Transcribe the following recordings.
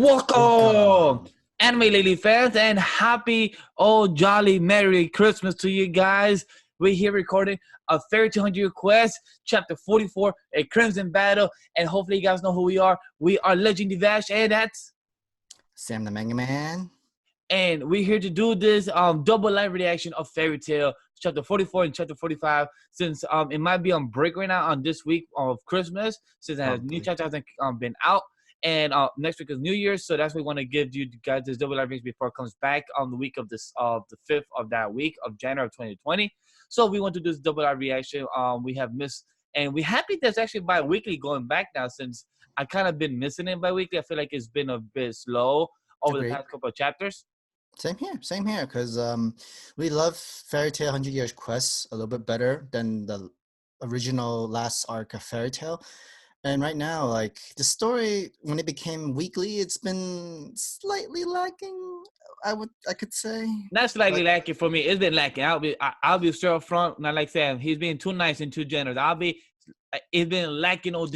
Welcome, anime lady fans, and happy jolly merry Christmas to you guys. We're here recording a 1300 request, chapter 44, a Crimson Battle, and hopefully you guys know who we are. We are LegendDVash, and that's SamTheMangaMan. and we're here to do this double live reaction of Fairy Tail chapter 44 and chapter 45, since it might be on break right now on this week of Christmas, since it has new chapter hasn't been out, and next week is New Year's, so that's why we want to give you guys this double live reaction before it comes back on the week of this the 5th of that week of January of 2020. So we want to do this double live reaction. We have missed, and we're happy that's actually bi-weekly going back now, since I kind of been missing it bi-weekly. I feel like it's been a bit slow over the past couple of chapters. Same here, because we love Fairy Tail 100 Years Quest a little bit better than the original last arc of Fairy Tail. And right now, like, the story, when it became weekly, it's been slightly lacking, I could say. Not slightly lacking for me. It's been lacking. I'll be straight up front, not like Sam. He's being too nice and too generous. It's been lacking OD.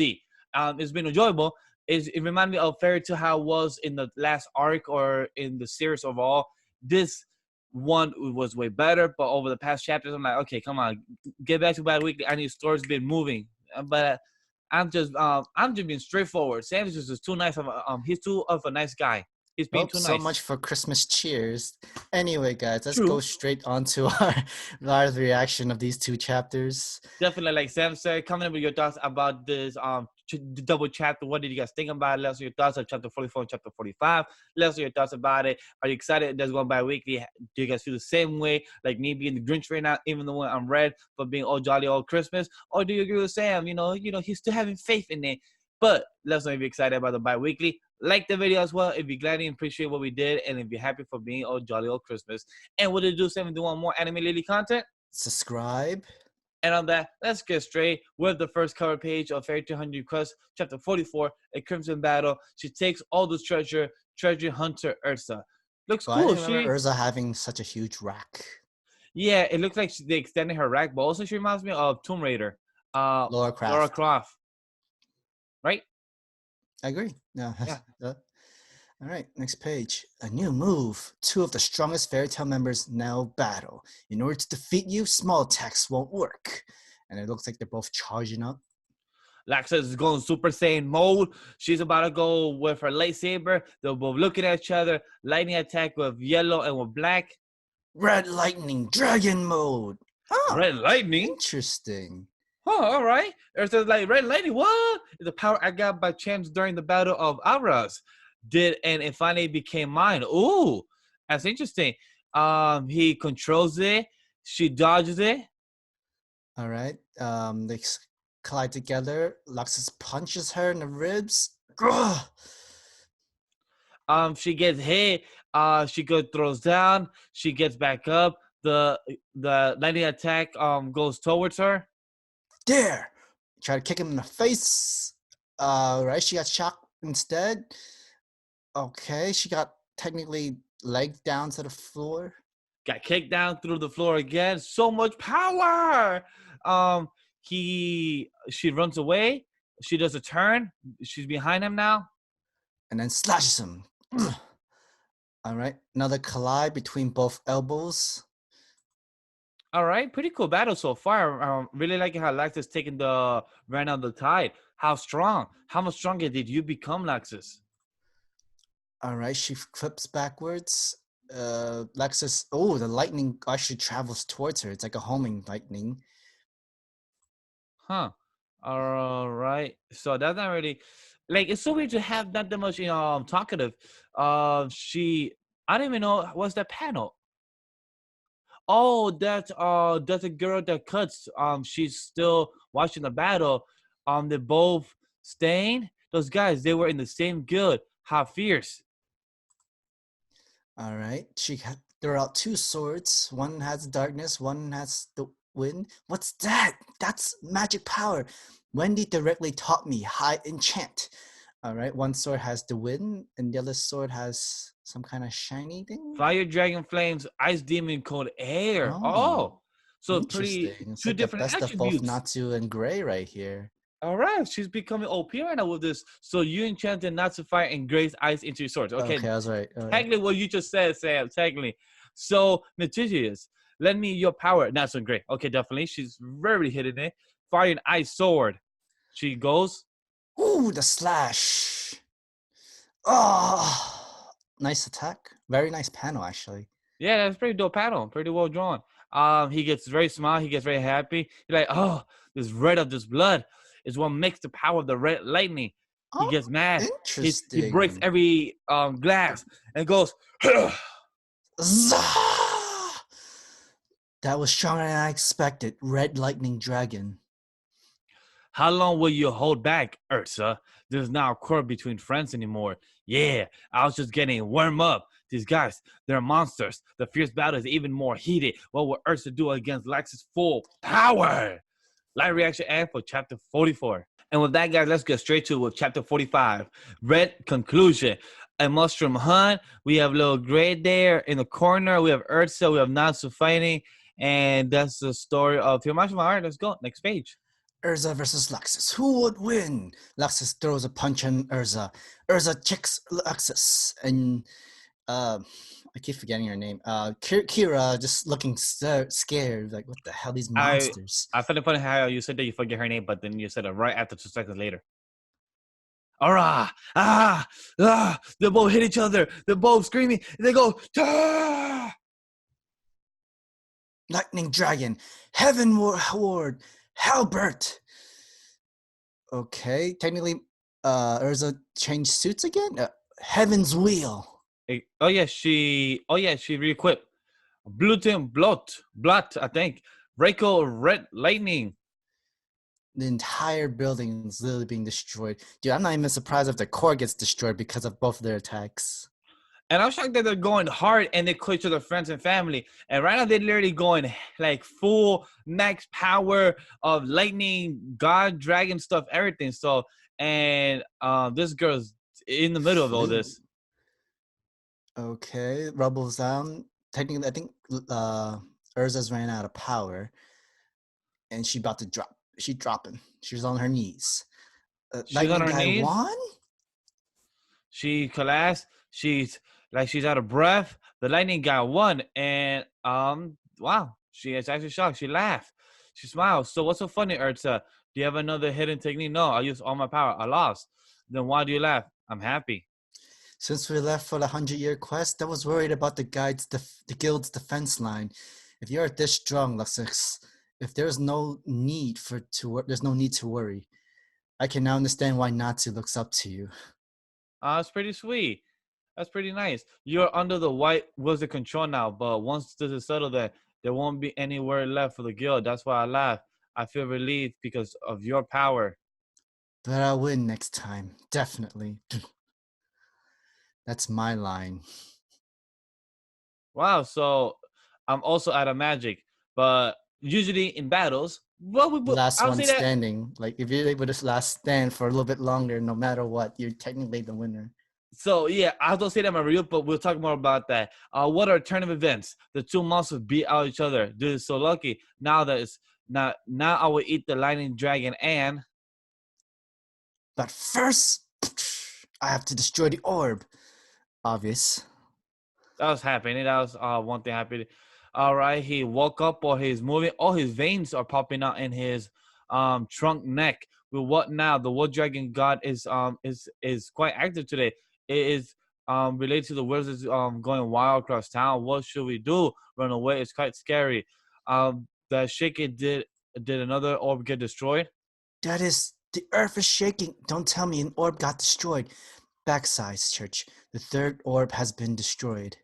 It's been enjoyable. It reminded me of Fairy Tail, how it was in the last arc or in the series overall. This one was way better, but over the past chapters, I'm like, okay, come on, get back to bi-weekly. I need stories been moving, but I'm just being straightforward. Sam is just too nice of he's too of a nice guy. He's being too nice. So much for Christmas cheers. Anyway, guys, let's go straight on to our live reaction of these two chapters. Definitely, like Sam said, coming up with your thoughts about this double chapter. What did you guys think about it? Let us know your thoughts on chapter 44 and chapter 45. Let us know your thoughts about it. Are you excited that's going bi-weekly? Do you guys feel the same way like me being the Grinch right now, even though I'm red for being all jolly all Christmas? Or do you agree with Sam? You know, he's still having faith in it. But let us know if you're excited about the bi-weekly. Like the video as well if you're glad and appreciate what we did, and if you're happy for being all jolly all Christmas. And what did you do, Sam? Do you want more anime lady content? Subscribe. And on that, let's get straight with the first cover page of Fairy Tail 100 Quest, chapter 44, A Crimson Battle. She takes all this treasure hunter Erza. Looks cool. I remember Erza having such a huge rack. Yeah, it looks like they extended her rack, but also she reminds me of Tomb Raider. Lara Croft. Right? I agree. Yeah. All right, next page. A new move. Two of the strongest Fairy Tail members now battle. In order to defeat you, small attacks won't work. And it looks like they're both charging up. Laxus is going Super Saiyan mode. She's about to go with her lightsaber. They're both looking at each other. Lightning attack with yellow and with black. Red Lightning Dragon mode. Oh, Red Lightning? Interesting. Oh, all right. There's like Red Lightning. What? It's a power I got by chance during the battle of Auras. And it finally became mine. Ooh, that's interesting. He controls it. She dodges it. All right. They collide together. Laxus punches her in the ribs. Ugh. She gets hit. She throws down. She gets back up. The lightning attack goes towards her. There. Try to kick him in the face. Right. She got shocked instead. Okay, she got technically legged down to the floor. Got kicked down through the floor again. So much power. She runs away. She does a turn. She's behind him now. And then slashes him. All right, another collide between both elbows. All right, pretty cool battle so far. Really liking how Laxus taking the ran on the tide. How much stronger did you become, Laxus? All right, she flips backwards. Laxus, the lightning actually travels towards her. It's like a homing lightning. Huh. All right. So that's not really, like, it's so weird to have not that much, talkative. I don't even know, what's that panel? Oh, that's a girl that cuts. She's still watching the battle. They're both staying. Those guys, they were in the same guild. How fierce. All right. She threw out two swords. One has darkness, one has the wind. What's that? That's magic power. Wendy directly taught me high enchant. All right. One sword has the wind, and the other sword has some kind of shiny thing. Fire, dragon, flames, ice demon, cold air. Oh. So pretty two different best attributes. Of both Natsu and Gray right here. All right, she's becoming OP right now with this. So you enchanted not to fire and grace ice into your swords. Okay, Okay, I was right. All right. technically what you just said, Sam. Technically, so Metigious, lend me your power. Not so great. Okay, definitely. She's very hitting it. Fire an ice sword. She goes. Ooh, the slash. Oh, nice attack. Very nice panel, actually. Yeah, that's pretty dope panel. Pretty well drawn. He gets very smart. He gets very happy. He's like, oh, this red of this blood is what makes the power of the red lightning. He Oh, gets mad. He breaks interesting. every glass and goes. Zah! That was stronger than I expected. Red lightning dragon. How long will you hold back, Erza? There's not a quarrel between friends anymore. Yeah, I was just getting warm up. These guys, they're monsters. The fierce battle is even more heated. What will Erza do against Laxus' full power? Live reaction and for chapter 44. And with that, guys, let's get straight to it with chapter 45. Red conclusion. A mushroom hunt. We have little Gray there in the corner. We have Erza. We have Natsu fighting. And that's the story of Hiatus. All right, let's go. Next page. Erza versus Laxus. Who would win? Laxus throws a punch on Erza. Erza kicks Laxus. And I keep forgetting her name. Kira just looking so scared. Like, what the hell, these monsters? I find it funny how you said that you forget her name, but then you said it right after 2 seconds later. Alright, they both hit each other. They're both screaming. They go, ah! Lightning Dragon, Heaven Ward, Halbert. Okay, technically, Erza changed suits again. Heaven's Wheel. Oh yeah, she re-equipped. Bluten Blot, I think. Reiko Red Lightning. The entire building is literally being destroyed. Dude, I'm not even surprised if the core gets destroyed because of both of their attacks. And I'm shocked that they're going hard and they quit to their friends and family. And right now they're literally going like full max power of lightning, god, dragon stuff, everything. So, and this girl's in the middle of all this. Okay, Rubble's down. Technically, I think Erza's ran out of power. And she about to drop. She's dropping. She's on her knees. She's on her knees. Won? She collapsed. She's out of breath. The lightning guy won. And wow. She is actually shocked. She laughed. She smiled. So what's so funny, Erza? Do you have another hidden technique? No, I used all my power. I lost. Then why do you laugh? I'm happy. Since we left for the 100-year quest, I was worried about the guild's defense line. If you're this strong, Laxus, if there's no need there's no need to worry. I can now understand why Natsu looks up to you. That's pretty sweet. That's pretty nice. You're under the white wizard control now, but once this is settled, that there won't be anywhere left for the guild. That's why I laugh. I feel relieved because of your power. But I'll win next time, definitely. That's my line. Wow, so I'm also out of magic, but usually in battles, last one standing. Like if you're able to last stand for a little bit longer, no matter what, you're technically the winner. So yeah, I don't say that my real, but we'll talk more about that. What are tournament events? The two monsters beat out each other. Dude is so lucky. Now that it's now I will eat the lightning dragon and. But first, I have to destroy the orb. Obvious. That was happening. That was one thing happening. All right, he woke up or he's moving. All his veins are popping out in his trunk neck. With what now? The Wood Dragon God is quite active today. It is related to the wizards going wild across town. What should we do? Run away? It's quite scary. That shaking did another orb get destroyed? That is, the earth is shaking. Don't tell me an orb got destroyed. Backsides, Church. The third orb has been destroyed.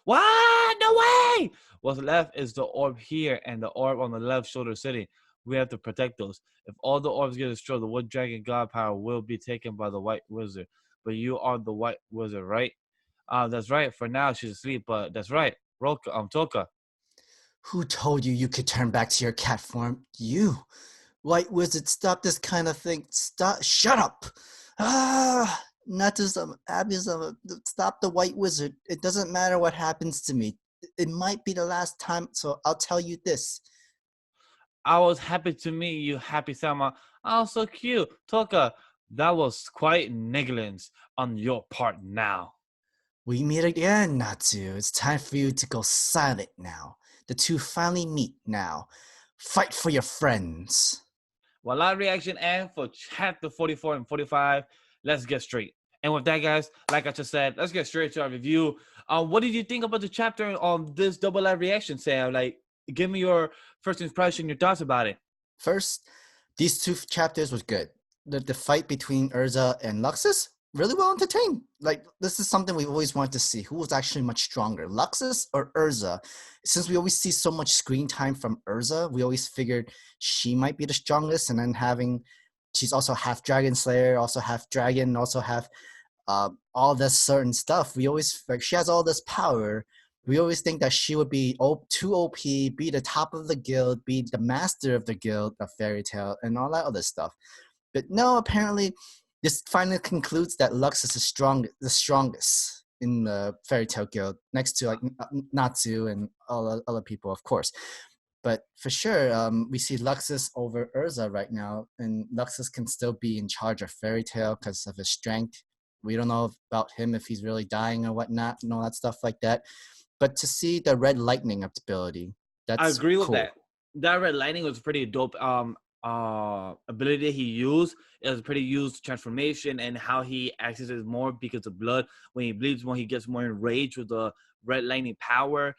What? No way! What's left is the orb here and the orb on the left shoulder sitting. We have to protect those. If all the orbs get destroyed, the Wood Dragon God power will be taken by the White Wizard. But you are the White Wizard, right? That's right. For now, she's asleep, but that's right. Toka. Who told you could turn back to your cat form? You. White Wizard, stop this kind of thing. Stop. Shut up. Not just stop the White Wizard. It doesn't matter what happens to me. It might be the last time, so I'll tell you this. I was happy to meet you, happy Sama. Oh, so cute. Toka, that was quite negligence on your part now. We meet again, Natsu. It's time for you to go silent now. The two finally meet now. Fight for your friends. Well, live reaction and for chapter 44 and 45, let's get straight. And with that, guys, like I just said, let's get straight to our review. What did you think about the chapter on this double live reaction, Sam? Like, give me your first impression, your thoughts about it. First, these two chapters was good. The fight between Erza and Laxus, really well entertained. Like, this is something we've always wanted to see. Who was actually much stronger, Laxus or Erza? Since we always see so much screen time from Erza, we always figured she might be the strongest. And then she's also half Dragon Slayer, also half Dragon, also half all this certain stuff. We always, like, she has all this power. We always think that she would be too OP, be the top of the guild, be the master of the guild of Fairy Tail, and all that other stuff. But no, apparently, this finally concludes that Lux is the strongest in the Fairy Tail guild, next to like Natsu and all other people, of course. But for sure, we see Luxus over Erza right now, and Luxus can still be in charge of Fairy Tail because of his strength. We don't know about him if he's really dying or whatnot, and all that stuff like that. But to see the red lightning ability, that's I agree with cool. that. That red lightning was pretty dope. Ability he used, it was pretty used transformation and how he accesses more because of blood. When he bleeds more, he gets more enraged with the red lightning power.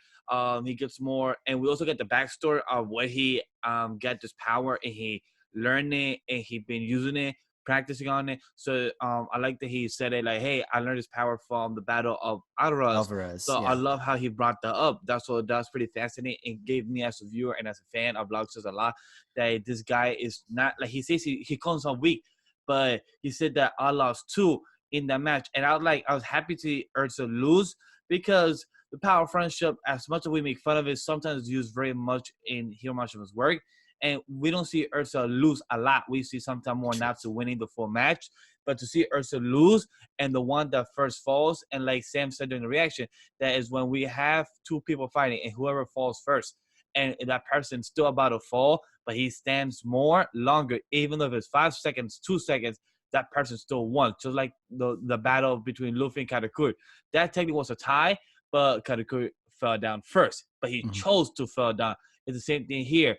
He gets more, and we also get the backstory of where he got this power and he learned it and he been using it, practicing on it. So I like that he said it like, hey, I learned this power from the battle of Alvarez. So yeah. I love how he brought that up. That's pretty fascinating. It gave me as a viewer and as a fan of Laxus a lot that this guy is not like he says he comes on weak, but he said that I lost two in that match. And I was happy to see Erza lose because the power of friendship, as much as we make fun of it, sometimes is used very much in Hero Mashima's work. And we don't see Erza lose a lot. We see sometimes more Natsu winning the full match. But to see Erza lose and the one that first falls, and like Sam said during the reaction, that is when we have two people fighting and whoever falls first, and that person's still about to fall, but he stands more longer, even if it's 5 seconds, 2 seconds, that person still won. Just like the battle between Luffy and Katakuri. That technically was a tie, but Katakuri fell down first. But he chose to fall down. It's the same thing here.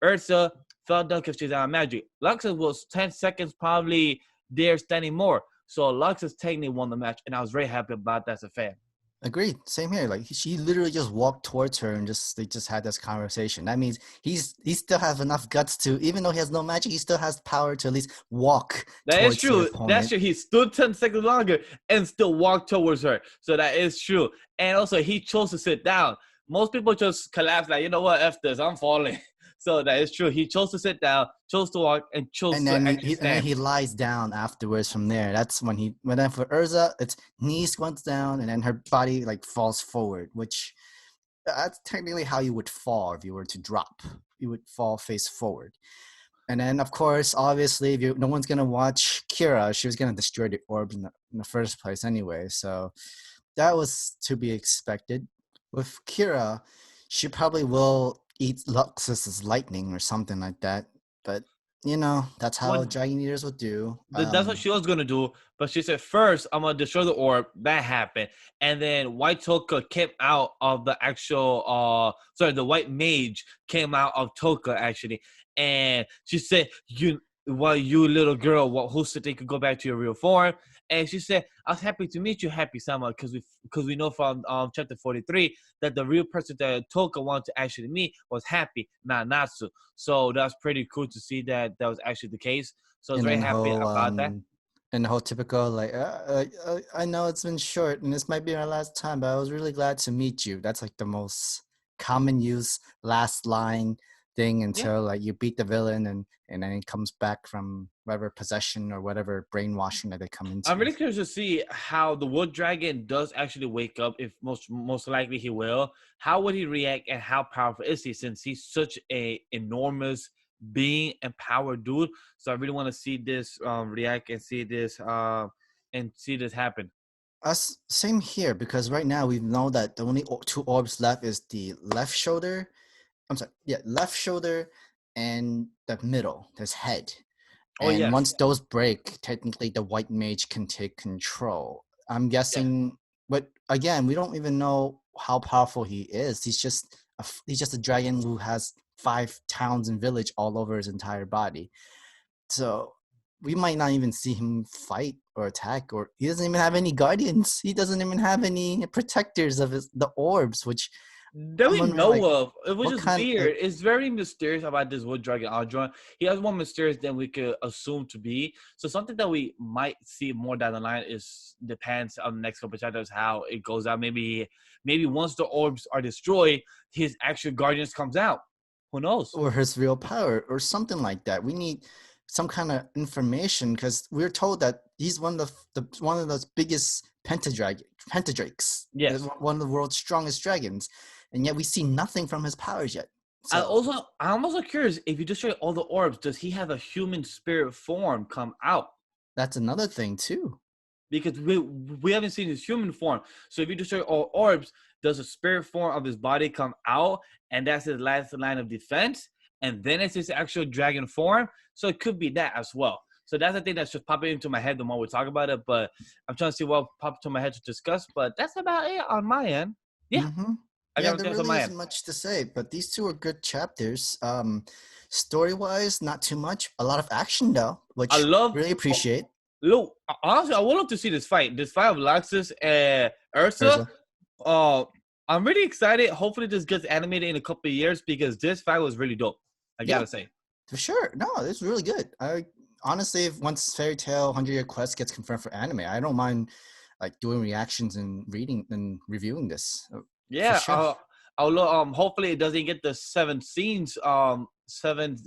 Erza fell down because she's out of magic. Laxus was 10 seconds probably there standing more. So Laxus technically won the match, and I was very happy about that as a fan. Agreed. Same here. Like she literally just walked towards her and they just had this conversation. That means he still has enough guts to, even though he has no magic, he still has power to at least walk. That is true. That's true. He stood 10 seconds longer and still walked towards her. So that is true. And also he chose to sit down. Most people just collapse like, you know what, F this, I'm falling. So that is true. He chose to sit down, chose to walk, and chose to actually stand. And then he lies down afterwards from there. That's when then for Erza, it's knees went down and then her body like falls forward, which that's technically how you would fall if you were to drop. You would fall face forward. And then, of course, obviously, if no one's going to watch Kira, she was going to destroy the orb in the first place anyway. So that was to be expected. With Kira, she probably will eat Luxus's lightning or something like that. But, you know, that's how Dragon Eaters would do. That's what she was going to do. But she said, first, I'm going to destroy the orb. That happened. And then White Toka came out of the actual, the White Mage came out of Toka, actually. And she said, you little girl, who said they could go back to your real form? And she said, I was happy to meet you, Happy Sama, because we know from chapter 43 that the real person that Toka wanted to actually meet was Happy, not Natsu. So that's pretty cool to see that was actually the case. So I was very happy about that. And the whole typical, like, I know it's been short and this might be our last time, but I was really glad to meet you. That's like the most common use last line thing until like you beat the villain and then he comes back from whatever possession or whatever brainwashing that they come into. I'm really curious to see how the Wood Dragon does actually wake up, if most likely he will. How would he react and how powerful is he, since he's such a enormous being and power dude? So I really want to see this react and see this happen. Same here, because right now we know that the only two orbs left is the left shoulder. I'm sorry, left shoulder and the middle, his head. Oh And yes. once those break, technically the white mage can take control. I'm guessing, but again, we don't even know how powerful he is. He's just a dragon who has 5 towns and village all over his entire body. So we might not even see him fight or attack, or he doesn't even have any guardians. He doesn't even have any protectors of the orbs, which That I'm we wondering, know like, of. It was what just kind weird. like, It's very mysterious about this wood dragon Aldron. He has more mysterious than we could assume to be. So something that we might see more down the line is depends on the next couple of chapters how it goes out. Maybe once the orbs are destroyed, his actual guardians comes out. Who knows? or his real power or something like that. We need some kind of information because we're told that he's one of the biggest pentadrakes, Yes. one of the world's strongest dragons, and yet we see nothing from his powers yet. So I'm also curious if you destroy all the orbs, does he have a human spirit form come out? that's another thing too. Because we haven't seen his human form. So if you destroy all orbs, does the spirit form of his body come out, and that's his last line of defense, and then it's his actual dragon form? So it could be that as well. So that's the thing that's just popping into my head the more we talk about it. But I'm trying to see what popped into my head to discuss. But that's about it on my end. Yeah, Mm-hmm. I Yeah, got nothing there else on really my end. isn't much to say, but these two are good chapters. Story-wise, not too much. A lot of action though, I which love. really appreciate. Look, honestly, I would love to see this fight. This fight of Laxus and Erza. Erza. I'm really excited. Hopefully, this gets animated in a couple of years because this fight was really dope. I gotta say. For sure. No, it's really good. I honestly, if once Fairy Tail 100-Year Quest gets confirmed for anime, I don't mind like doing reactions and reading and reviewing this. For Yeah. sure. Hopefully, it doesn't get the 7 scenes. 7.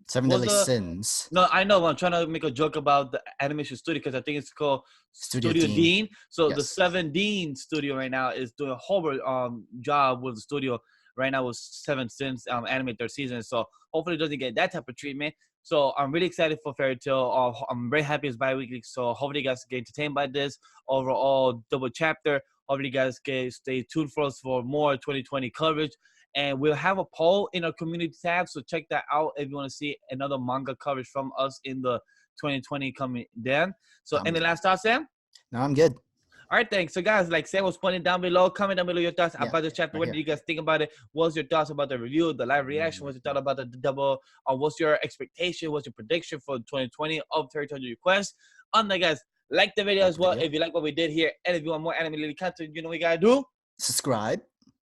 Seven Was Deadly the Sins. No, I know. I'm trying to make a joke about the animation studio because I think it's called Studio Studio Dean. Dean. So the Yes. 7 Dean studio right now is doing a horrible job with the studio right now with 7 since anime 3rd season. So hopefully it doesn't get that type of treatment. So I'm really excited for Fairy Tail. I'm very happy it's bi-weekly. So hopefully you guys get entertained by this overall double chapter. Hopefully you guys can stay tuned for us for more 2020 coverage. And we'll have a poll in our community tab, so check that out if you want to see another manga coverage from us in the 2020 coming then. So any last thoughts, Sam? No, I'm good. All right, thanks. So guys, like Sam was pointing down below, comment down below your thoughts Yeah, about this chapter. right What here. did you guys think about it? What's your thoughts about the review, the live reaction? What's your thought about the double? What's your expectation? What's your prediction for 2020 of 300 requests? On that, guys, like the video as well if you like what we did here. And if you want more anime related content, you know what you gotta do. Subscribe.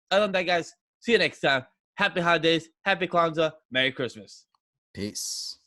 Other than that, guys, see you next time. Happy holidays, happy Kwanzaa, Merry Christmas. Peace.